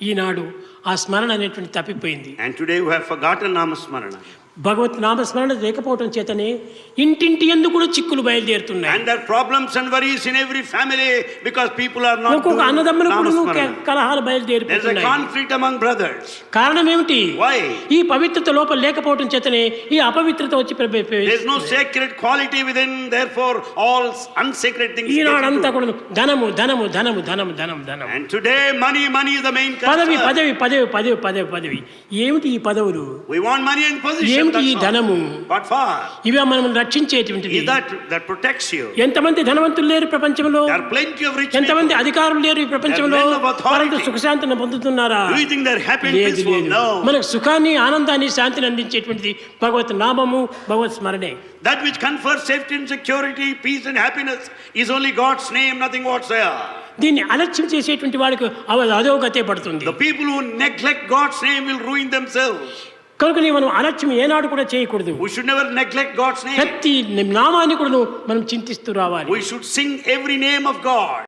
ఈనాడు ఆ స్మరణ అనేటువంటి తప్పిపోయింది. And today we have forgotten Namasmarana. భగవత్ నామస్మరణ లేకపోవటం చేతనే ఇంటింటి యందు కూడా చిక్కులు బయలుదేరుతున్నాయి. And there are problems and worries in every family because people are not ఒక్కొక్క doing అన్నదమ్ములు కూడా Namasmarana. కలహాలు There is a బయలుదేరిపోతున్నాయి. conflict among brothers. కారణం ఏమిటి? Why? ఈ పవిత్రత లోపల లేకపోవటం చేతనే ఈ అపవిత్రత వచ్చి There is no sacred quality within, therefore all unsacred things get ఈనాడంతా into. కూడా ధనము ధనము ధనము ధనము ధనము ధనము. And today money is the main పదవి concern. పదవి పదవి పదవి పదవి పదవి. ఏమిటి ఈ పదవులు? We want money and position. ఏమిటి ఈ That's all. ధనము? What for? ఇవే మనం రక్షించేటువంటిది. Is that protects you? ఎంతమంది ధనవంతులు లేరు ప్రపంచంలో? There are plenty of rich people. ఎంతమంది అధికారులు లేరు ఈ ప్రపంచంలో? There are men of authority. వారంతా సుఖశాంతిని పొందుతున్నారా? Do you think they're happy and లేదు peaceful? లేదు. No. మనకు సుఖాన్ని ఆనందాన్ని శాంతిని అందించేటువంటిది భగవత్ నామము, భగవత్ స్మరణే. That which confers safety and security, peace and happiness is only God's name, nothing whatsoever. దీన్ని అలక్ష్యం చేసేటువంటి వాడికి అధోగతే పడుతుంది. The people who neglect God's name will ruin themselves. కనుక మనం అలక్ష్యం ఏనాడు కూడా చేయకూడదు. We should never neglect God's name. ప్రతి నామాన్ని కూడా మనం చింతిస్తూ రావాలి. We should sing every name of God.